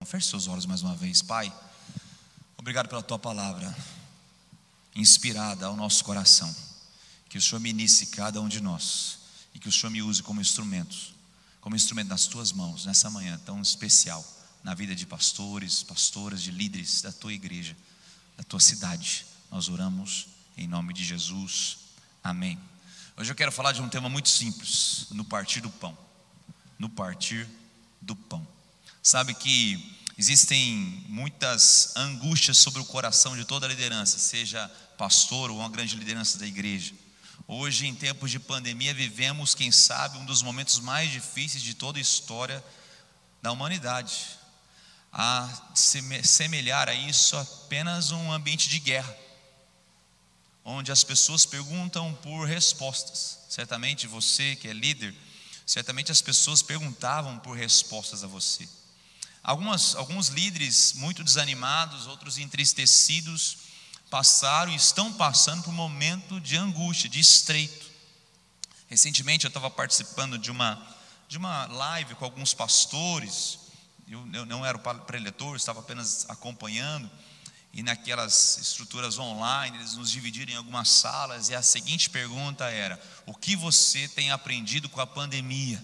Feche seus olhos mais uma vez. Pai, obrigado pela tua palavra inspirada ao nosso coração. Que o Senhor ministre cada um de nós e que o Senhor me use como instrumento nas tuas mãos nessa manhã tão especial na vida de pastores, pastoras, de líderes da tua igreja, da tua cidade. Nós oramos em nome de Jesus, amém. Hoje eu quero falar de um tema muito simples: no partir do pão. No partir do pão. Sabe que existem muitas angústias sobre o coração de toda a liderança, seja pastor ou uma grande liderança da igreja. Hoje, em tempos de pandemia, vivemos, quem sabe, um dos momentos mais difíceis de toda a história da humanidade. A semelhar a isso apenas um ambiente de guerra, onde as pessoas perguntam por respostas. Certamente você que é líder, certamente as pessoas perguntavam por respostas a você. Alguns líderes muito desanimados, outros entristecidos, passaram e estão passando por um momento de angústia, de estreito. Recentemente eu estava participando de uma live com alguns pastores. Eu não era o preletor, estava apenas acompanhando. E naquelas estruturas online, eles nos dividiram em algumas salas, e a seguinte pergunta era: o que você tem aprendido com a pandemia?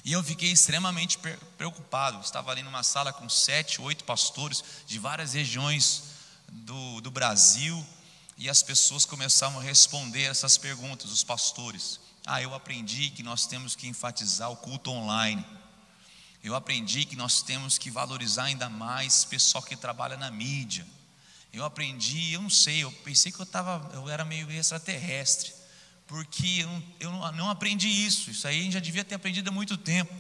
E eu fiquei extremamente preocupado. Eu estava ali numa sala com 7, 8 pastores de várias regiões do Brasil, e as pessoas começaram a responder essas perguntas, os pastores. Eu aprendi que nós temos que enfatizar o culto online. Eu aprendi que nós temos que valorizar ainda mais o pessoal que trabalha na mídia. Eu aprendi, eu não sei, eu pensei que eu era meio extraterrestre, porque eu não aprendi isso aí a gente já devia ter aprendido há muito tempo.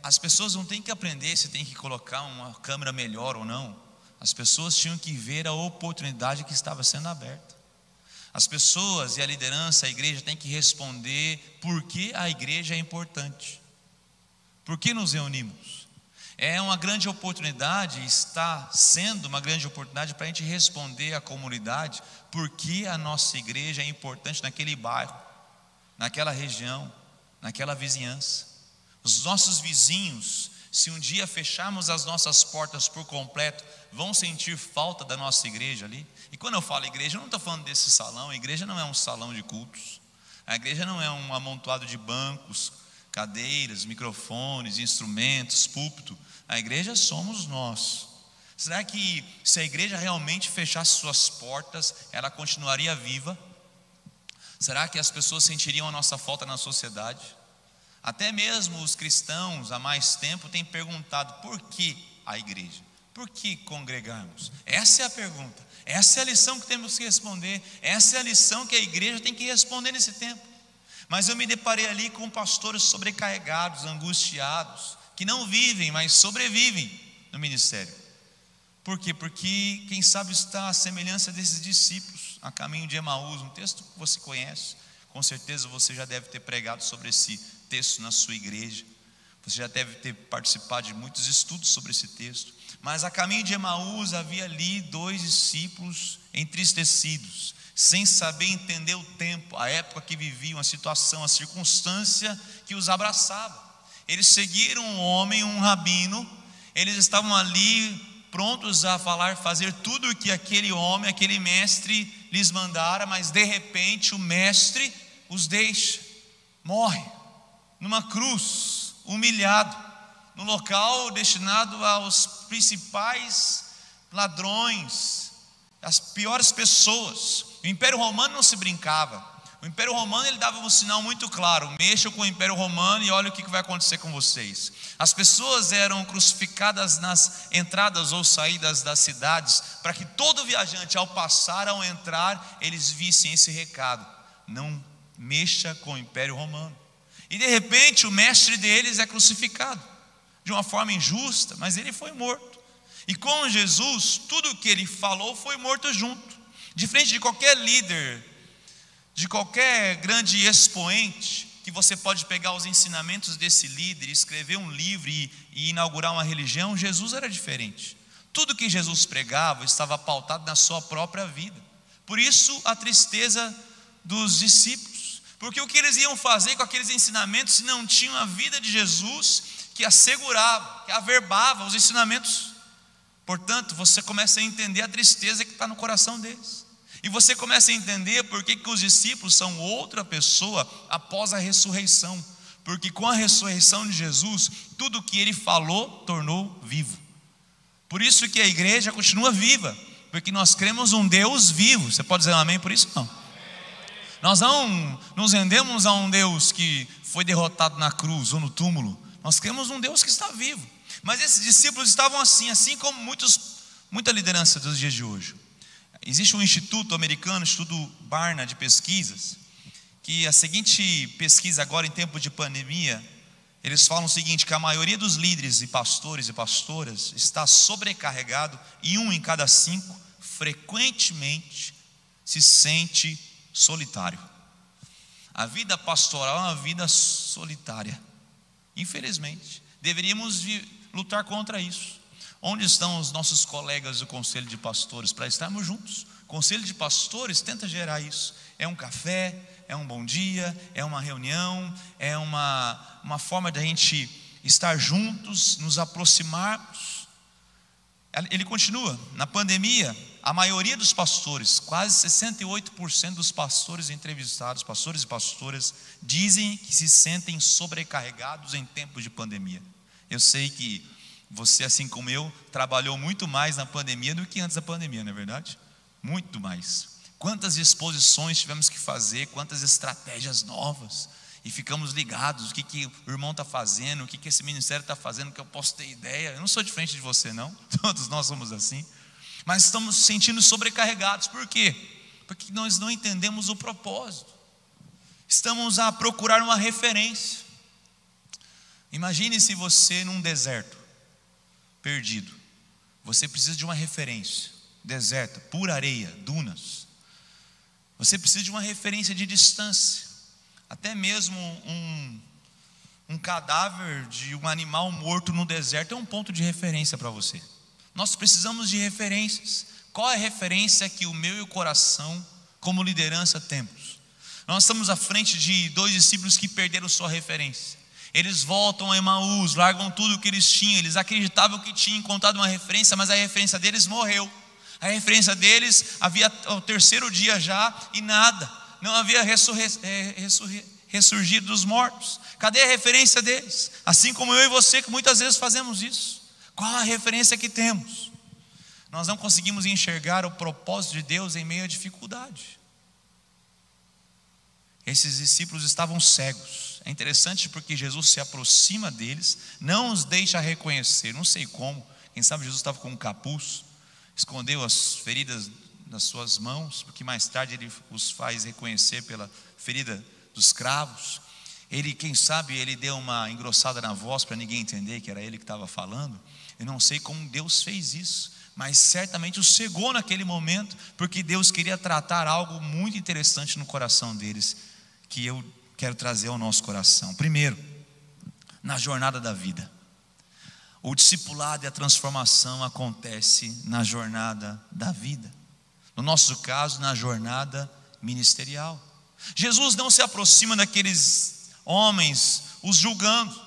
As pessoas não têm que aprender se tem que colocar uma câmera melhor ou não. As pessoas tinham que ver a oportunidade que estava sendo aberta. As pessoas e a liderança, a igreja, tem que responder por que a igreja é importante. Por que nos reunimos? É uma grande oportunidade, está sendo uma grande oportunidade para a gente responder à comunidade por que a nossa igreja é importante naquele bairro, naquela região, naquela vizinhança. Os nossos vizinhos, se um dia fecharmos as nossas portas por completo, vão sentir falta da nossa igreja ali. E quando eu falo igreja, eu não estou falando desse salão. A igreja não é um salão de cultos. A igreja não é um amontoado de bancos, cadeiras, microfones, instrumentos, púlpito. A igreja somos nós. Será que se a igreja realmente fechasse suas portas, ela continuaria viva? Será que as pessoas sentiriam a nossa falta na sociedade? Até mesmo os cristãos há mais tempo têm perguntado: por que a igreja? Por que congregarmos? Essa é a pergunta, essa é a lição que temos que responder, essa é a lição que a igreja tem que responder nesse tempo. Mas eu me deparei ali com pastores sobrecarregados, angustiados, que não vivem, mas sobrevivem no ministério. Por quê? Porque quem sabe está à semelhança desses discípulos a caminho de Emaús, um texto que você conhece. Com certeza você já deve ter pregado sobre esse texto na sua igreja. Você já deve ter participado de muitos estudos sobre esse texto. Mas a caminho de Emaús havia ali 2 discípulos entristecidos, sem saber entender o tempo, a época que viviam, a situação, a circunstância que os abraçava. Eles seguiram um homem, um rabino. Eles estavam ali prontos a fazer tudo o que aquele homem, aquele mestre lhes mandara, mas de repente o mestre os deixa, morre numa cruz, humilhado, no local destinado aos principais ladrões, as piores pessoas. O Império Romano não se brincava. O Império Romano, ele dava um sinal muito claro: mexam com o Império Romano e olha o que vai acontecer com vocês. As pessoas eram crucificadas nas entradas ou saídas das cidades, para que todo viajante, ao passar, ao entrar, eles vissem esse recado: não mexa com o Império Romano. E de repente o mestre deles é crucificado de uma forma injusta, mas ele foi morto. E com Jesus, tudo o que ele falou foi morto junto. Diferente de qualquer líder, de qualquer grande expoente, que você pode pegar os ensinamentos desse líder, escrever um livro e inaugurar uma religião, Jesus era diferente. Tudo que Jesus pregava estava pautado na sua própria vida. Por isso a tristeza dos discípulos, porque o que eles iam fazer com aqueles ensinamentos se não tinham a vida de Jesus, que assegurava, que averbava os ensinamentos. Portanto, você começa a entender a tristeza que está no coração deles. E você começa a entender por que os discípulos são outra pessoa após a ressurreição. Porque com a ressurreição de Jesus, tudo o que ele falou tornou vivo. Por isso que a igreja continua viva, porque nós cremos um Deus vivo. Você pode dizer um amém por isso? Não. Nós não nos rendemos a um Deus que foi derrotado na cruz ou no túmulo. Nós cremos um Deus que está vivo. Mas esses discípulos estavam assim como muita liderança dos dias de hoje. Existe um instituto americano, Instituto Barna de pesquisas, que a seguinte pesquisa agora em tempo de pandemia, eles falam o seguinte, que a maioria dos líderes e pastores e pastoras está sobrecarregado e 1 em cada 5 frequentemente se sente solitário. A vida pastoral é uma vida solitária, infelizmente. Deveríamos lutar contra isso. Onde estão os nossos colegas do conselho de pastores para estarmos juntos? O conselho de pastores tenta gerar isso. É um café, é um bom dia, é uma reunião, é uma forma de a gente estar juntos, nos aproximarmos. Ele continua, na pandemia, a maioria dos pastores, quase 68% dos pastores entrevistados, pastores e pastoras, dizem que se sentem sobrecarregados em tempos de pandemia. Eu sei que você, assim como eu, trabalhou muito mais na pandemia do que antes da pandemia, não é verdade? Muito mais. Quantas exposições tivemos que fazer, quantas estratégias novas, e ficamos ligados, o que o irmão está fazendo, o que esse ministério está fazendo, que eu posso ter ideia. Eu não sou diferente de você não, todos nós somos assim, mas estamos nos sentindo sobrecarregados. Por quê? Porque nós não entendemos o propósito, estamos a procurar uma referência. Imagine se você num deserto, perdido, você precisa de uma referência, deserta, pura areia, dunas. Você precisa de uma referência de distância. Até mesmo um cadáver de um animal morto no deserto é um ponto de referência para você. Nós precisamos de referências. Qual é a referência que o meu e o coração, como liderança, temos? Nós estamos à frente de 2 discípulos que perderam sua referência. Eles voltam a Emaús, largam tudo o que eles tinham. Eles acreditavam que tinham encontrado uma referência, mas a referência deles morreu. A referência deles havia o 3º dia já e nada, não havia ressurgido dos mortos. Cadê a referência deles? Assim como eu e você, que muitas vezes fazemos isso. Qual a referência que temos? Nós não conseguimos enxergar o propósito de Deus em meio à dificuldade. Esses discípulos estavam cegos. É interessante porque Jesus se aproxima deles, não os deixa reconhecer, não sei como. Quem sabe Jesus estava com um capuz, escondeu as feridas das suas mãos, porque mais tarde ele os faz reconhecer pela ferida dos cravos. Ele, quem sabe, ele deu uma engrossada na voz para ninguém entender que era ele que estava falando. Eu não sei como Deus fez isso, mas certamente os cegou naquele momento, porque Deus queria tratar algo muito interessante no coração deles, que eu quero trazer ao nosso coração. Primeiro, na jornada da vida. O discipulado e a transformação acontece na jornada da vida. No nosso caso, na jornada ministerial. Jesus não se aproxima daqueles homens os julgando,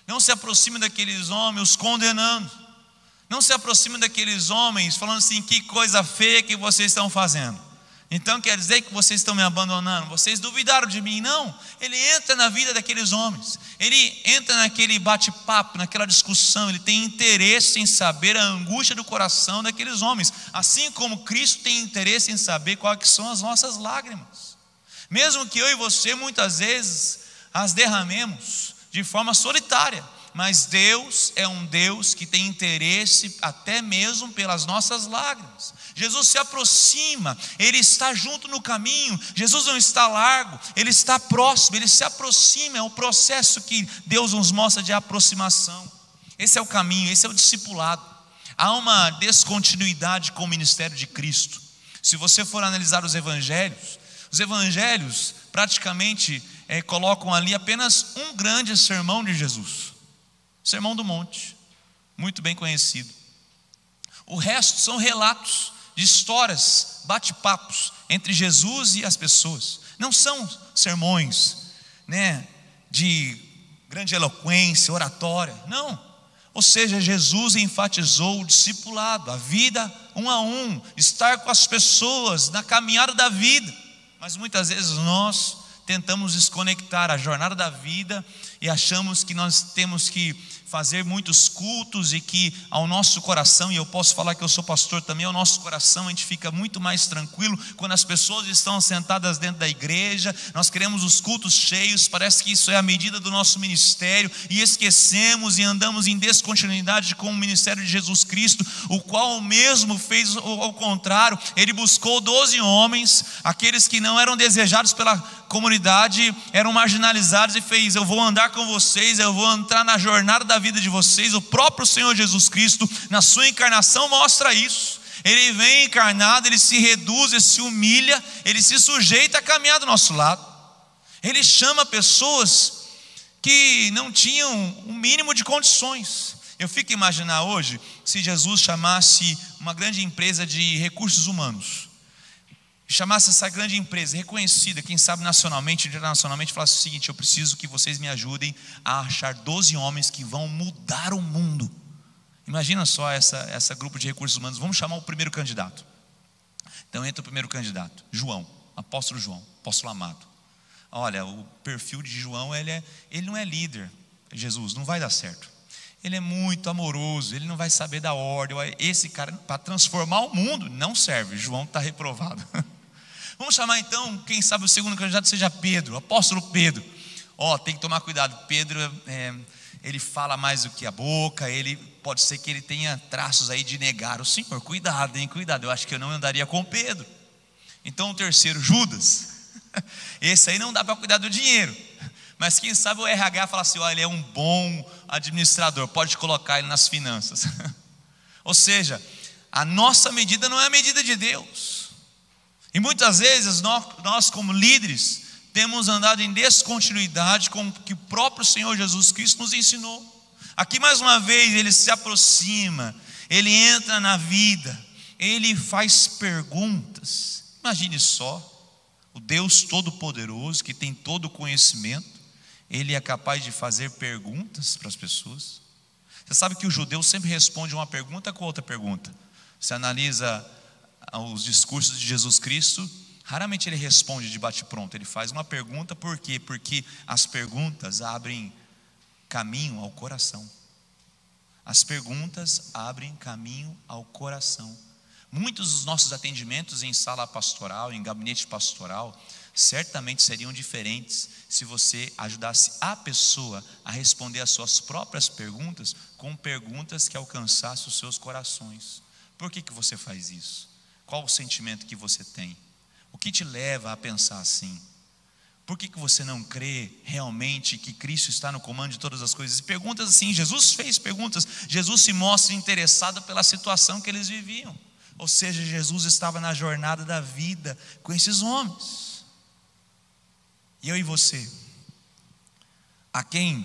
não se aproxima daqueles homens os condenando, não se aproxima daqueles homens falando assim: que coisa feia que vocês estão fazendo, então quer dizer que vocês estão me abandonando, vocês duvidaram de mim. Não, ele entra na vida daqueles homens, ele entra naquele bate-papo, naquela discussão, ele tem interesse em saber a angústia do coração daqueles homens, assim como Cristo tem interesse em saber quais são as nossas lágrimas, mesmo que eu e você muitas vezes as derramemos de forma solitária, mas Deus é um Deus que tem interesse até mesmo pelas nossas lágrimas. Jesus se aproxima, Ele está junto no caminho. Jesus não está largo, Ele está próximo, Ele se aproxima. É o processo que Deus nos mostra de aproximação. Esse é o caminho, esse é o discipulado. Há uma descontinuidade com o ministério de Cristo. Se você for analisar os evangelhos praticamente colocam ali apenas um grande sermão de Jesus, o Sermão do Monte, muito bem conhecido. O resto são relatos de histórias, bate-papos entre Jesus e as pessoas. Não são sermões, de grande eloquência, oratória. Não. Ou seja, Jesus enfatizou o discipulado, a vida um a um, estar com as pessoas na caminhada da vida. Mas muitas vezes nós tentamos desconectar a jornada da vida e achamos que nós temos que fazer muitos cultos e que ao nosso coração, e eu posso falar que eu sou pastor também, ao nosso coração a gente fica muito mais tranquilo quando as pessoas estão sentadas dentro da igreja. Nós queremos os cultos cheios, parece que isso é a medida do nosso ministério, e esquecemos e andamos em descontinuidade com o ministério de Jesus Cristo, o qual mesmo fez ao contrário. Ele buscou 12 homens, aqueles que não eram desejados pela comunidade, eram marginalizados, e fez: eu vou andar com vocês, eu vou entrar na jornada da vida de vocês. O próprio Senhor Jesus Cristo, na sua encarnação, mostra isso. Ele vem encarnado, ele se reduz, ele se humilha, ele se sujeita a caminhar do nosso lado. Ele chama pessoas que não tinham um mínimo de condições. Eu fico a imaginar hoje, se Jesus chamasse uma grande empresa de recursos humanos, chamasse essa grande empresa, reconhecida, quem sabe nacionalmente, internacionalmente, falasse o seguinte: eu preciso que vocês me ajudem a achar 12 homens que vão mudar o mundo. Imagina só essa grupo de recursos humanos. Vamos chamar o primeiro candidato. Então entra o primeiro candidato, João, apóstolo amado. Olha, o perfil de João, ele não é líder. Jesus, não vai dar certo. Ele é muito amoroso, ele não vai saber da ordem. Esse cara, para transformar o mundo, não serve. João está reprovado. Vamos chamar então, quem sabe o segundo candidato seja Pedro, o apóstolo Pedro. Tem que tomar cuidado. Pedro, ele fala mais do que a boca, ele pode ser que ele tenha traços aí de negar o Senhor. Cuidado, hein, cuidado. Eu acho que eu não andaria com Pedro. Então o terceiro, Judas. Esse aí não dá para cuidar do dinheiro, mas quem sabe o RH fala assim: olha, ele é um bom administrador, pode colocar ele nas finanças. Ou seja, a nossa medida não é a medida de Deus. E muitas vezes nós como líderes temos andado em descontinuidade com o que o próprio Senhor Jesus Cristo nos ensinou. Aqui mais uma vez ele se aproxima, ele entra na vida, ele faz perguntas. Imagine só, o Deus Todo-Poderoso, que tem todo o conhecimento, ele é capaz de fazer perguntas para as pessoas. Você sabe que o judeu sempre responde uma pergunta com outra pergunta. Você analisa os discursos de Jesus Cristo, raramente ele responde de bate-pronto. Ele faz uma pergunta, por quê? Porque as perguntas abrem caminho ao coração. As perguntas abrem caminho ao coração. Muitos dos nossos atendimentos em sala pastoral, em gabinete pastoral, certamente seriam diferentes se você ajudasse a pessoa a responder as suas próprias perguntas com perguntas que alcançassem os seus corações. Por que você faz isso? Qual o sentimento que você tem? O que te leva a pensar assim? Por que você não crê realmente que Cristo está no comando de todas as coisas? E perguntas assim, Jesus fez perguntas, Jesus se mostra interessado pela situação que eles viviam. Ou seja, Jesus estava na jornada da vida com esses homens. E eu e você, a quem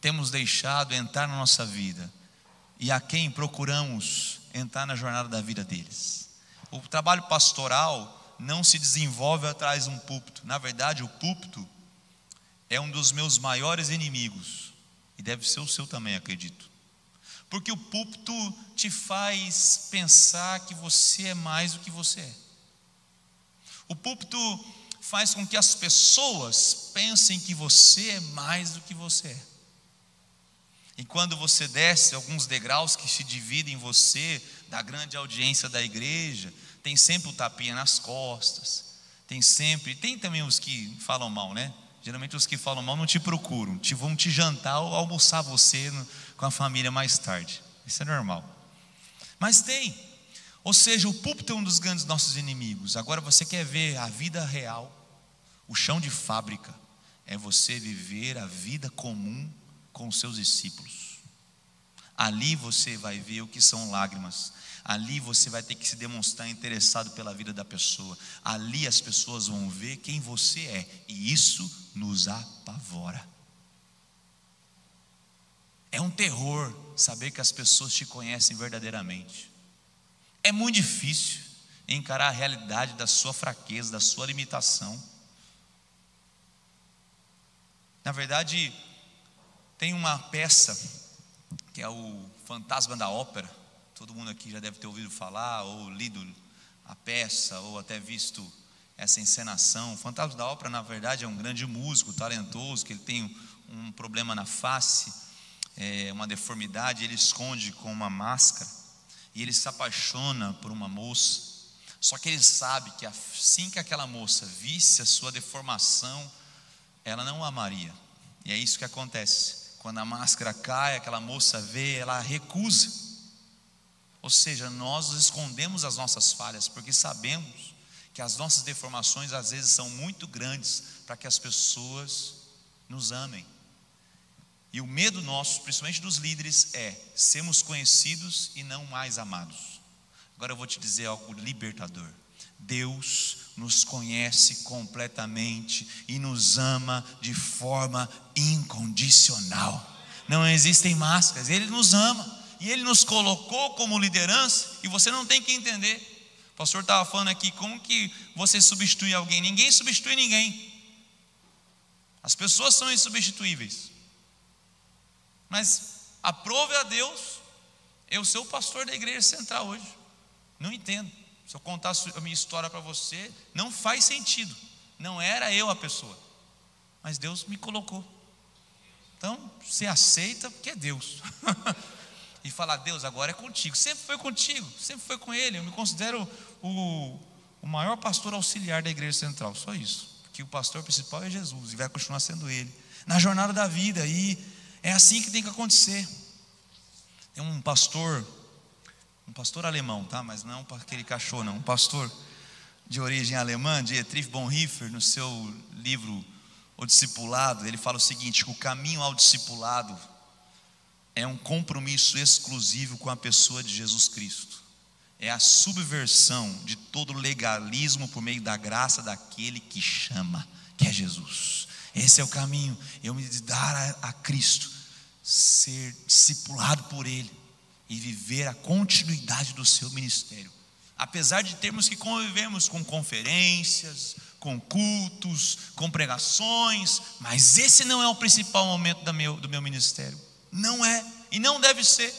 temos deixado entrar na nossa vida e a quem procuramos entrar na jornada da vida deles? O trabalho pastoral não se desenvolve atrás de um púlpito. Na verdade, o púlpito é um dos meus maiores inimigos, e deve ser o seu também, acredito. Porque o púlpito te faz pensar que você é mais do que você é. O púlpito faz com que as pessoas pensem que você é mais do que você é. E quando você desce alguns degraus que se dividem em você da grande audiência da igreja, tem sempre o tapinha nas costas, tem também os que falam mal, né? Geralmente os que falam mal não te procuram, vão te jantar ou almoçar você com a família mais tarde. Isso é normal. Mas ou seja, o púlpito é um dos grandes nossos inimigos. Agora você quer ver a vida real, o chão de fábrica, é você viver a vida comum com os seus discípulos. Ali você vai ver o que são lágrimas. Ali você vai ter que se demonstrar interessado pela vida da pessoa. Ali as pessoas vão ver quem você é, e isso nos apavora. É um terror saber que as pessoas te conhecem verdadeiramente. É muito difícil encarar a realidade da sua fraqueza, da sua limitação. Na verdade, Tem uma peça que é o Fantasma da Ópera. Todo mundo aqui já deve ter ouvido falar, ou lido a peça, ou até visto essa encenação. O Fantasma da Ópera, na verdade, é um grande músico, talentoso, que ele tem um problema na face, uma deformidade. Ele esconde com uma máscara e ele se apaixona por uma moça. Só que ele sabe que assim que aquela moça visse a sua deformação, ela não o amaria. E é isso que acontece. Quando a máscara cai, aquela moça vê, ela recusa. Ou seja, nós escondemos as nossas falhas, porque sabemos que as nossas deformações às vezes são muito grandes para que as pessoas nos amem. E o medo nosso, principalmente dos líderes, é sermos conhecidos e não mais amados. Agora eu vou te dizer algo libertador. Deus nos conhece completamente e nos ama de forma incondicional. Não existem máscaras, Ele nos ama e Ele nos colocou como liderança. E você não tem que entender. O pastor estava falando aqui, como que você substitui alguém? Ninguém substitui ninguém. As pessoas são insubstituíveis. Mas aprove a Deus eu ser o pastor da igreja central hoje. Não entendo. Se eu contar a minha história para você, não faz sentido. Não era eu a pessoa, mas Deus me colocou. Então, você aceita porque é Deus. E falar, Deus, agora é contigo. Sempre foi contigo, sempre foi com Ele. Eu me considero o maior pastor auxiliar da igreja central. Só isso. Porque o pastor principal é Jesus e vai continuar sendo Ele na jornada da vida. E é assim que tem que acontecer. Tem um pastor alemão, tá? Mas não para aquele cachorro, não. Um pastor de origem alemã, Dietrich Bonhoeffer, no seu livro O Discipulado, ele fala o seguinte: o caminho ao discipulado é um compromisso exclusivo com a pessoa de Jesus Cristo. É a subversão de todo legalismo por meio da graça daquele que chama, que é Jesus. Esse é o caminho, eu me dar a Cristo, ser discipulado por Ele e viver a continuidade do seu ministério. Apesar de termos que convivermos com conferências, com cultos, com pregações, mas esse não é o principal momento do meu ministério. Não é, e não deve ser.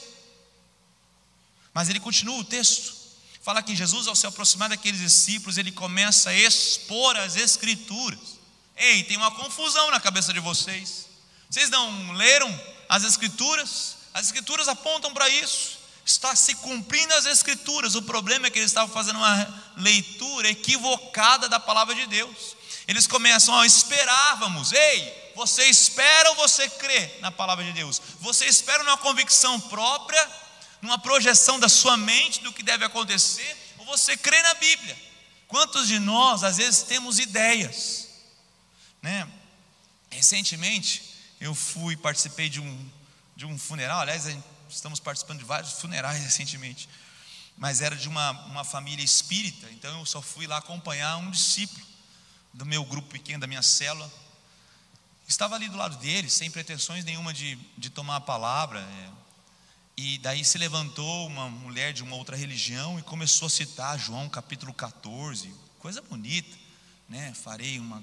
Mas ele continua o texto. Fala que Jesus, ao se aproximar daqueles discípulos, ele começa a expor as Escrituras. Ei, tem uma confusão na cabeça de vocês. Vocês não leram as Escrituras? As Escrituras apontam para isso. Está se cumprindo as Escrituras. O problema é que eles estavam fazendo uma leitura equivocada da palavra de Deus. Eles começam, esperávamos. Ei, você espera ou você crê na palavra de Deus? Você espera numa convicção própria, numa projeção da sua mente do que deve acontecer, ou você crê na Bíblia? Quantos de nós às vezes temos ideias, né? Recentemente eu participei de um funeral. Aliás, estamos participando de vários funerais recentemente, mas era de uma família espírita. Então eu só fui lá acompanhar um discípulo do meu grupo pequeno, da minha célula. Estava ali do lado dele, sem pretensões nenhuma de tomar a palavra. E daí se levantou uma mulher de uma outra religião e começou a citar João capítulo 14, coisa bonita, né? Farei uma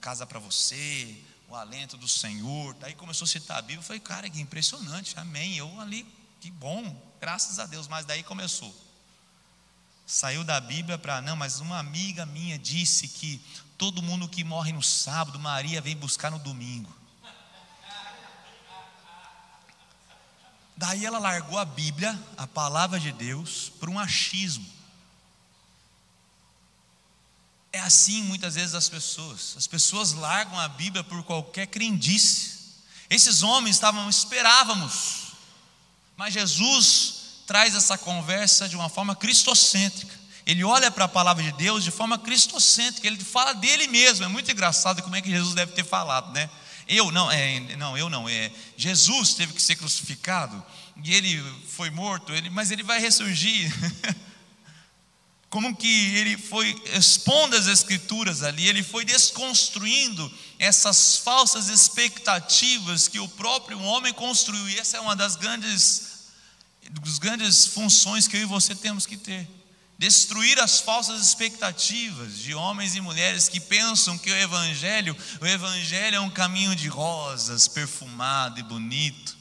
casa para você, o alento do Senhor. Daí começou a citar a Bíblia. Eu falei, cara, que impressionante, amém. Eu ali, que bom, graças a Deus. Mas daí começou, saiu da Bíblia para, não, mas uma amiga minha disse que todo mundo que morre no sábado, Maria vem buscar no domingo. Daí ela largou a Bíblia, a palavra de Deus, por um achismo. É assim muitas vezes as pessoas largam a Bíblia por qualquer crendice. Esses homens esperávamos, mas Jesus traz essa conversa de uma forma cristocêntrica. Ele olha para a palavra de Deus de forma cristocêntrica. Ele fala dele mesmo. É muito engraçado como é que Jesus deve ter falado, né? Jesus teve que ser crucificado e ele foi morto, mas ele vai ressurgir. Como que ele foi expondo as Escrituras ali, ele foi desconstruindo essas falsas expectativas que o próprio homem construiu. E essa é uma das grandes funções que eu e você temos que ter, destruir as falsas expectativas de homens e mulheres que pensam que o Evangelho é um caminho de rosas, perfumado e bonito.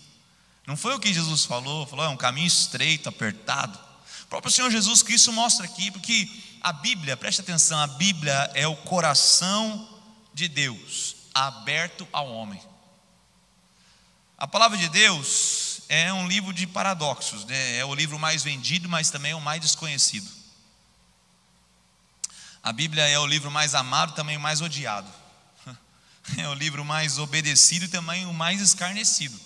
Não foi o que Jesus falou, é um caminho estreito, apertado. O próprio Senhor Jesus Cristo mostra aqui, porque a Bíblia, preste atenção, a Bíblia é o coração de Deus, aberto ao homem. A palavra de Deus é um livro de paradoxos, né? É o livro mais vendido, mas também é o mais desconhecido. A Bíblia é o livro mais amado, também o mais odiado. É o livro mais obedecido e também o mais escarnecido.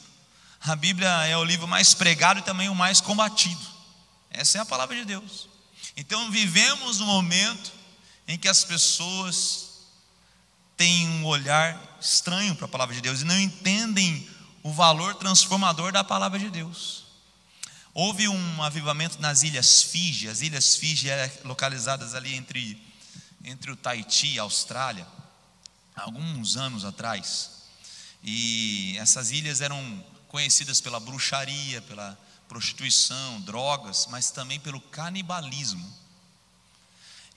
A Bíblia é o livro mais pregado e também o mais combatido. Essa é a palavra de Deus. Então vivemos um momento em que as pessoas têm um olhar estranho para a palavra de Deus e não entendem o valor transformador da palavra de Deus. Houve um avivamento nas Ilhas Fiji. As Ilhas Fiji eram localizadas ali entre o Tahiti e a Austrália, alguns anos atrás. E essas ilhas eram conhecidas pela bruxaria, pela prostituição, drogas, mas também pelo canibalismo.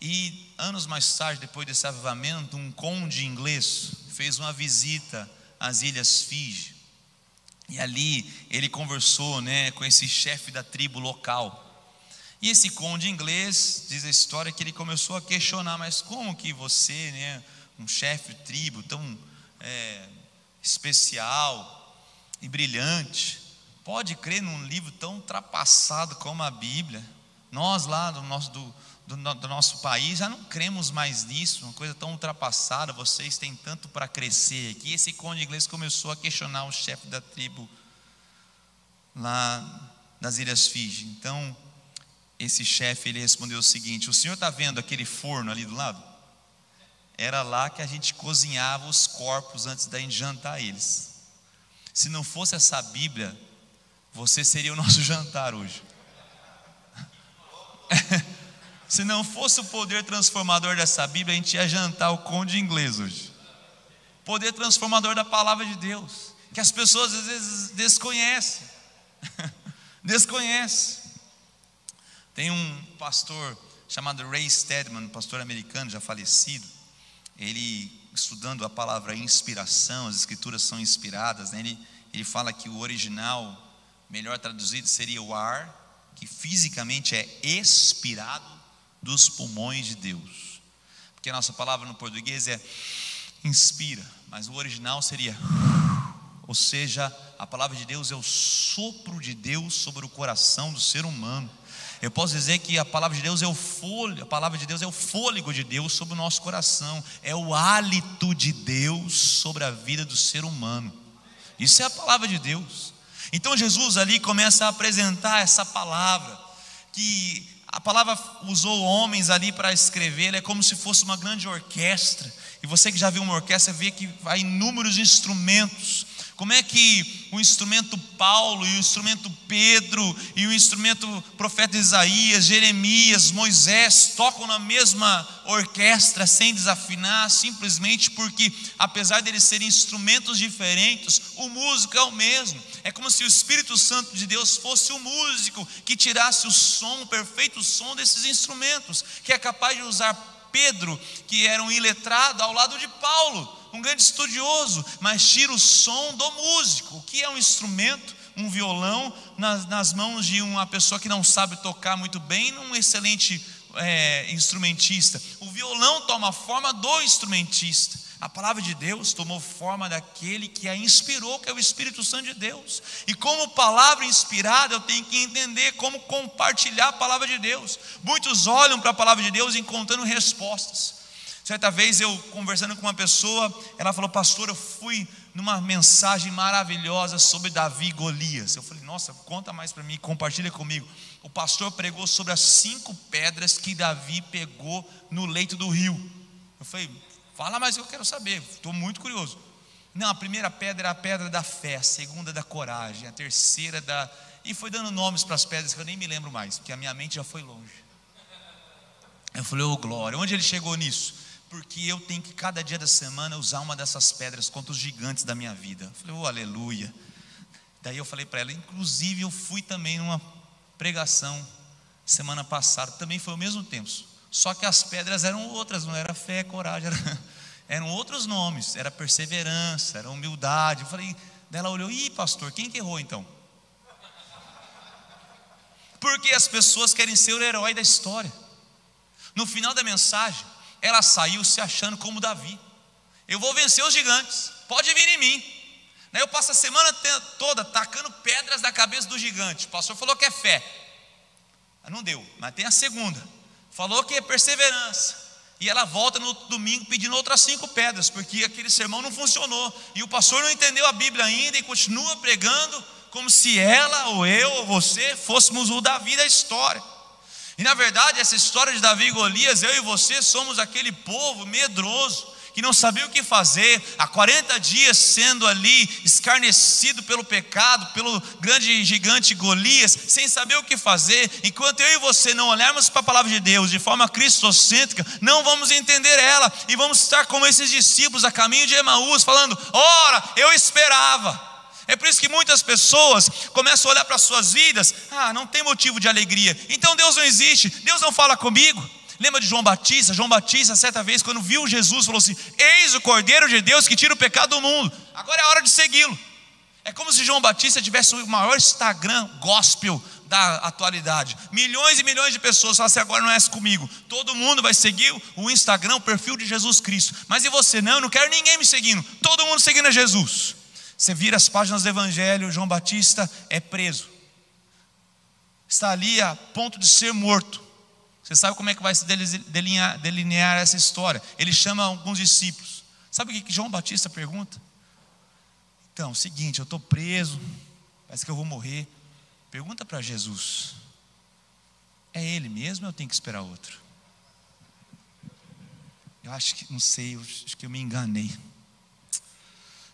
E anos mais tarde, depois desse avivamento, um conde inglês fez uma visita às Ilhas Fiji. E ali ele conversou, com esse chefe da tribo local. E esse conde inglês, diz a história, que ele começou a questionar: mas como que você, um chefe de tribo tão especial e brilhante, pode crer num livro tão ultrapassado como a Bíblia? Nós lá do nosso país já não cremos mais nisso, uma coisa tão ultrapassada, vocês têm tanto para crescer aqui. Esse conde inglês começou a questionar o chefe da tribo lá das Ilhas Fiji. Então esse chefe, ele respondeu o seguinte: o senhor está vendo aquele forno ali do lado? Era lá que a gente cozinhava os corpos antes da gente jantar eles. Se não fosse essa Bíblia, você seria o nosso jantar hoje. Se não fosse o poder transformador dessa Bíblia, a gente ia jantar o conde inglês hoje. Poder transformador da palavra de Deus, que as pessoas às vezes desconhecem. Desconhecem. Tem um pastor chamado Ray Stedman, pastor americano já falecido. Ele, estudando a palavra inspiração, as escrituras são inspiradas, ele fala que o original, melhor traduzido, seria o ar que fisicamente é expirado dos pulmões de Deus. Porque a nossa palavra no português é inspira, mas o original seria, ou seja, a palavra de Deus é o sopro de Deus sobre o coração do ser humano. Eu posso dizer que a palavra de Deus é o fôlego, a palavra de Deus é o fôlego de Deus sobre o nosso coração, é o hálito de Deus sobre a vida do ser humano. Isso é a palavra de Deus. Então Jesus ali começa a apresentar essa palavra, que a palavra usou homens ali para escrever, é como se fosse uma grande orquestra. E você que já viu uma orquestra, vê que vai inúmeros instrumentos. Como é que o instrumento Paulo e o instrumento Pedro e o instrumento profeta Isaías, Jeremias, Moisés tocam na mesma orquestra sem desafinar, simplesmente porque, apesar deles serem instrumentos diferentes, o músico é o mesmo. É como se o Espírito Santo de Deus fosse o músico que tirasse o som, o perfeito som desses instrumentos, que é capaz de usar Pedro, que era um iletrado, ao lado de Paulo, um grande estudioso, mas tira o som do músico. O que é um instrumento? Um violão nas mãos de uma pessoa que não sabe tocar muito bem, um excelente instrumentista. O violão toma a forma do instrumentista. A palavra de Deus tomou forma daquele que a inspirou, que é o Espírito Santo de Deus. E como palavra inspirada, eu tenho que entender como compartilhar a palavra de Deus. Muitos olham para a palavra de Deus encontrando respostas. Certa vez eu conversando com uma pessoa, ela falou: pastor, eu fui numa mensagem maravilhosa sobre Davi e Golias. Eu falei: nossa, conta mais para mim, compartilha comigo. O pastor pregou sobre as 5 pedras que Davi pegou no leito do rio. Eu falei: fala mais, eu quero saber, estou muito curioso. Não, a primeira pedra era a pedra da fé, a segunda da coragem, a terceira da... E foi dando nomes para as pedras que eu nem me lembro mais, porque a minha mente já foi longe. Eu falei: ô glória, onde ele chegou nisso? Porque eu tenho que cada dia da semana usar uma dessas pedras contra os gigantes da minha vida. Eu falei: oh, aleluia. Daí eu falei para ela: inclusive eu fui também numa pregação Semana passada também foi o mesmo tempo, só que as pedras eram outras, não era fé, coragem, eram outros nomes, era perseverança, era humildade. Eu falei, daí ela olhou, ih pastor, quem que errou então? Porque as pessoas querem ser o herói da história. No final da mensagem, ela saiu se achando como Davi. Eu vou vencer os gigantes, pode vir em mim. Daí eu passo a semana toda tacando pedras na cabeça do gigante. O pastor falou que é fé, não deu, mas tem a segunda, falou que é perseverança. E ela volta no domingo pedindo outras 5 pedras, porque aquele sermão não funcionou. E o pastor não entendeu a Bíblia ainda e continua pregando como se ela, ou eu, ou você fôssemos o Davi da história. E na verdade essa história de Davi e Golias, eu e você somos aquele povo medroso, que não sabia o que fazer, há 40 dias sendo ali escarnecido pelo pecado, pelo grande gigante Golias, sem saber o que fazer. Enquanto eu e você não olharmos para a palavra de Deus de forma cristocêntrica, não vamos entender ela, e vamos estar como esses discípulos a caminho de Emaús, falando, ora, eu esperava. É por isso que muitas pessoas começam a olhar para as suas vidas, não tem motivo de alegria, então Deus não existe, Deus não fala comigo. Lembra de João Batista? João Batista, certa vez, quando viu Jesus, falou assim, eis o Cordeiro de Deus que tira o pecado do mundo, agora é a hora de segui-lo. É como se João Batista tivesse o maior Instagram gospel da atualidade. Milhões e milhões de pessoas falam assim, agora não é comigo, todo mundo vai seguir o Instagram, o perfil de Jesus Cristo. Mas e você? Não, eu não quero ninguém me seguindo, todo mundo seguindo a Jesus. Você vira as páginas do Evangelho, João Batista é preso, está ali a ponto de ser morto. Você sabe como é que vai se delinear essa história? Ele chama alguns discípulos. Sabe o que João Batista pergunta? Então, seguinte, eu estou preso, parece que eu vou morrer. Pergunta para Jesus, é ele mesmo ou eu tenho que esperar outro? Eu acho que, não sei, eu acho que eu me enganei.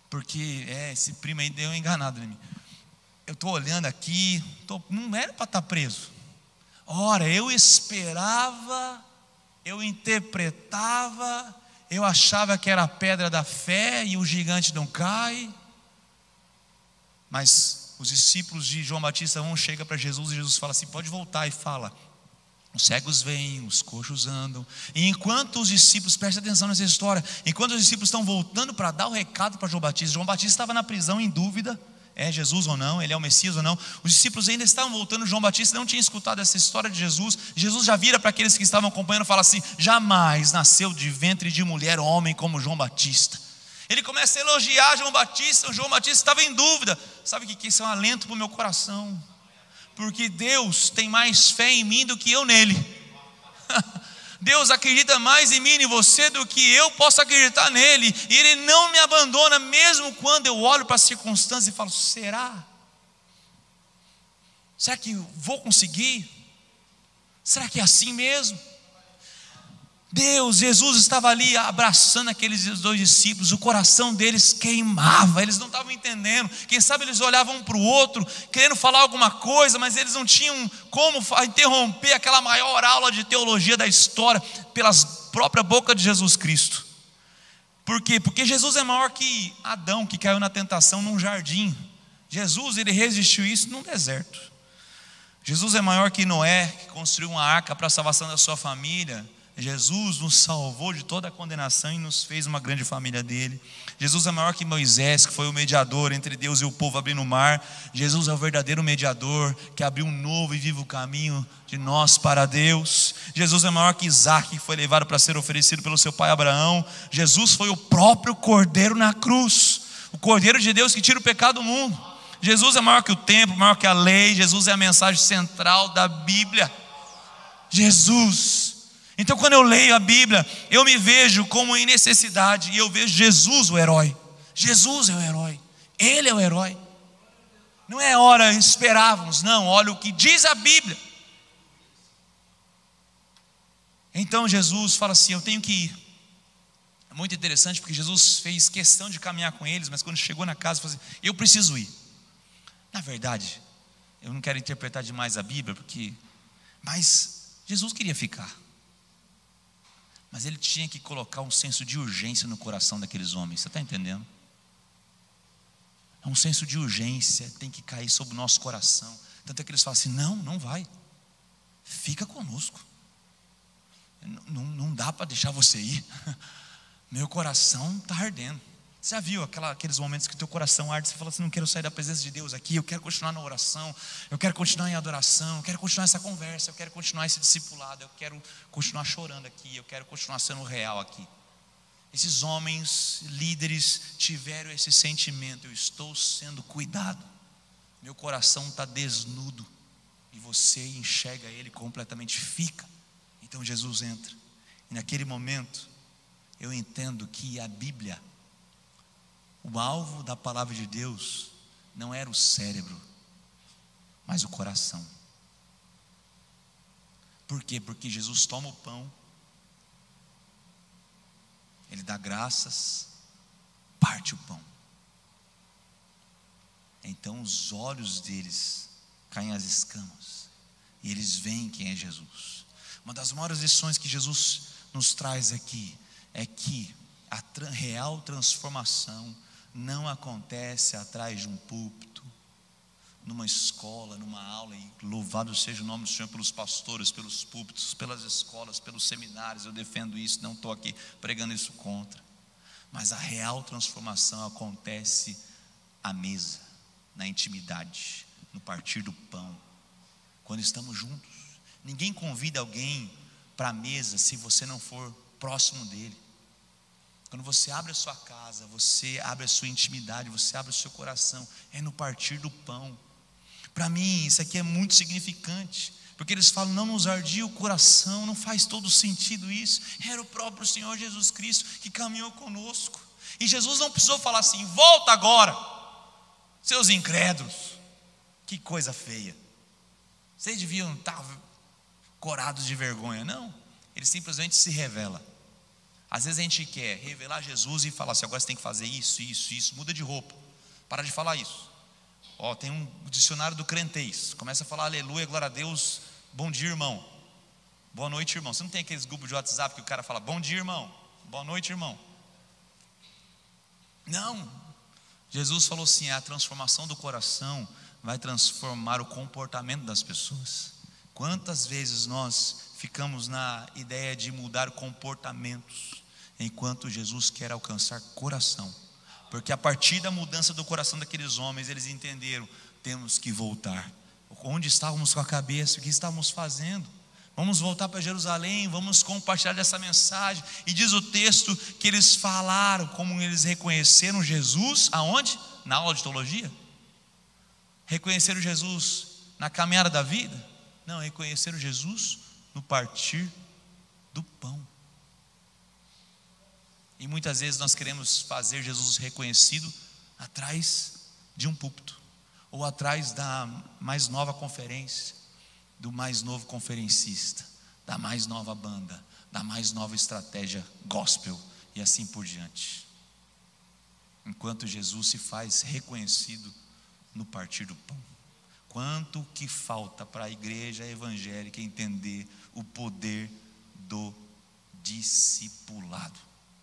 Porque esse primo aí deu enganado em mim. Eu estou olhando aqui, não era para estar preso. Ora, eu esperava, eu interpretava, eu achava que era a pedra da fé e o gigante não cai. Mas os discípulos de João Batista chegam para Jesus e Jesus fala assim, pode voltar, e fala, os cegos vêm, os coxos andam. E enquanto os discípulos, presta atenção nessa história, enquanto os discípulos estão voltando para dar o recado para João Batista estava na prisão em dúvida, é Jesus ou não, ele é o Messias ou não. Os discípulos ainda estavam voltando, João Batista não tinha escutado essa história de Jesus. Jesus já vira para aqueles que estavam acompanhando e fala assim, jamais nasceu de ventre de mulher homem como João Batista. Ele começa a elogiar João Batista estava em dúvida. Sabe o que isso é um alento para o meu coração? Porque Deus tem mais fé em mim do que eu nele. Deus acredita mais em mim e em você do que eu posso acreditar nele. E ele não me abandona, mesmo quando eu olho para as circunstâncias e falo, será? Será que eu vou conseguir? Será que é assim mesmo? Jesus estava ali abraçando aqueles 2 discípulos, o coração deles queimava, eles não estavam entendendo. Quem sabe eles olhavam um para o outro, querendo falar alguma coisa, mas eles não tinham como interromper aquela maior aula de teologia da história, pela própria boca de Jesus Cristo. Por quê? Porque Jesus é maior que Adão, que caiu na tentação num jardim. Jesus, ele resistiu isso num deserto. Jesus é maior que Noé, que construiu uma arca para a salvação da sua família. Jesus nos salvou de toda a condenação e nos fez uma grande família dele. Jesus é maior que Moisés, que foi o mediador entre Deus e o povo abrindo o mar. Jesus é o verdadeiro mediador, que abriu um novo e vivo caminho de nós para Deus. Jesus é maior que Isaac, que foi levado para ser oferecido pelo seu pai Abraão. Jesus foi o próprio Cordeiro na cruz, o Cordeiro de Deus que tira o pecado do mundo. Jesus é maior que o templo, maior que a lei. Jesus é a mensagem central da Bíblia. Jesus. Então quando eu leio a Bíblia, eu me vejo como em necessidade, e eu vejo Jesus o herói. Jesus é o herói, Ele é o herói. Não é hora esperávamos, não, olha o que diz a Bíblia. Então Jesus fala assim, eu tenho que ir. É muito interessante porque Jesus fez questão de caminhar com eles, mas quando chegou na casa, falou assim, eu preciso ir. Na verdade, eu não quero interpretar demais a Bíblia, mas Jesus queria ficar. Mas ele tinha que colocar um senso de urgência no coração daqueles homens. Você está entendendo? É um senso de urgência, tem que cair sobre o nosso coração. Tanto é que eles falam assim, não vai. fica conosco. Não dá para deixar você ir. Meu coração está ardendo. Você já viu aqueles momentos que o teu coração arde? Você fala assim: não quero sair da presença de Deus aqui, eu quero continuar na oração, eu quero continuar em adoração, eu quero continuar essa conversa, eu quero continuar esse discipulado, eu quero continuar chorando aqui, eu quero continuar sendo real aqui. Esses homens líderes tiveram esse sentimento: eu estou sendo cuidado, meu coração está desnudo, e você enxerga ele completamente, fica. Então Jesus entra, e naquele momento eu entendo que a Bíblia, o alvo da palavra de Deus não era o cérebro, mas o coração. Por quê? Porque Jesus toma o pão, Ele dá graças, parte o pão. Então os olhos deles caem as escamas, e eles veem quem é Jesus. Uma das maiores lições que Jesus nos traz aqui é que a real transformação não acontece atrás de um púlpito, numa escola, numa aula, e louvado seja o nome do Senhor pelos pastores, pelos púlpitos, pelas escolas, pelos seminários. Eu defendo isso, não estou aqui pregando isso contra. Mas a real transformação acontece à mesa, na intimidade, no partir do pão, quando estamos juntos. Ninguém convida alguém para a mesa se você não for próximo dele. Quando você abre a sua casa, você abre a sua intimidade, você abre o seu coração, é no partir do pão. Para mim isso aqui é muito significante, porque eles falam: não nos ardia o coração. Não faz todo sentido isso. Era o próprio Senhor Jesus Cristo que caminhou conosco, e Jesus não precisou falar assim: volta agora, seus incrédulos. Que coisa feia, vocês deviam estar corados de vergonha. Não, ele simplesmente se revela. Às vezes a gente quer revelar Jesus e falar assim: agora você tem que fazer isso, isso, isso. Muda de roupa, para de falar isso. Tem um dicionário do crentez, começa a falar aleluia, glória a Deus, bom dia irmão, boa noite irmão. Você não tem aqueles grupos de WhatsApp que o cara fala: bom dia irmão, boa noite irmão. Não, Jesus falou assim: a transformação do coração vai transformar o comportamento das pessoas. Quantas vezes nós ficamos na ideia de mudar comportamentos, enquanto Jesus quer alcançar coração? Porque a partir da mudança do coração daqueles homens, eles entenderam: temos que voltar. Onde estávamos com a cabeça? O que estávamos fazendo? Vamos voltar para Jerusalém, vamos compartilhar dessa mensagem. E diz o texto que eles falaram como eles reconheceram Jesus. Aonde? Na aula de teologia? Reconheceram Jesus na caminhada da vida? Não, reconheceram Jesus no partir do pão. E muitas vezes nós queremos fazer Jesus reconhecido atrás de um púlpito, ou atrás da mais nova conferência, do mais novo conferencista, da mais nova banda, da mais nova estratégia gospel, e assim por diante. Enquanto Jesus se faz reconhecido no partir do pão. Quanto que falta para a igreja evangélica entender o poder do discipulado?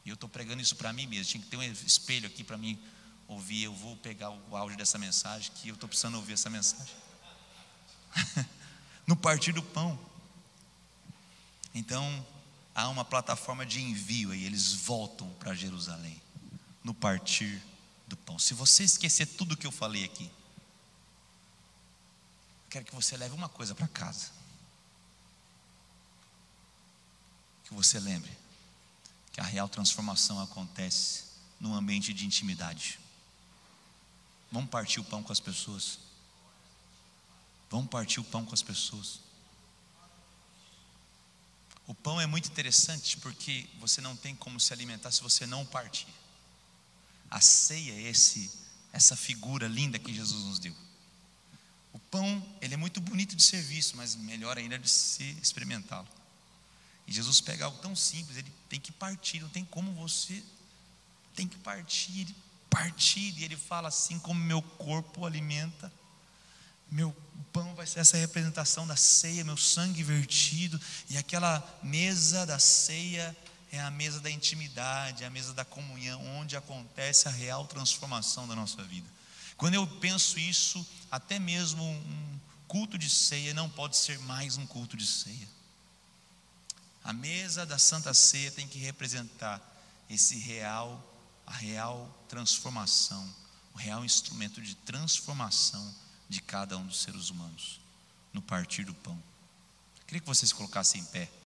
E eu estou pregando isso para mim mesmo. Tinha que ter um espelho aqui para mim ouvir. Eu vou pegar o áudio dessa mensagem, que eu estou precisando ouvir essa mensagem. No partir do pão. Então há uma plataforma de envio, e eles voltam para Jerusalém no partir do pão. Se você esquecer tudo que eu falei aqui, quero que você leve uma coisa para casa. Que você lembre que a real transformação acontece num ambiente de intimidade. Vamos partir o pão com as pessoas. Vamos partir o pão com as pessoas. O pão é muito interessante, porque você não tem como se alimentar se você não partir. A ceia é essa figura linda que Jesus nos deu. O pão, ele é muito bonito de ser visto, mas melhor ainda de se experimentá-lo. E Jesus pega algo tão simples, ele tem que partir. Não tem como você, tem que partir. E ele fala assim: como meu corpo alimenta, meu pão vai ser essa representação da ceia, meu sangue vertido. E aquela mesa da ceia é a mesa da intimidade, é a mesa da comunhão, onde acontece a real transformação da nossa vida. Quando eu penso isso, até mesmo culto de ceia não pode ser mais um culto de ceia. A mesa da Santa Ceia tem que representar a real transformação, o real instrumento de transformação de cada um dos seres humanos, no partir do pão. Queria que vocês se colocassem em pé.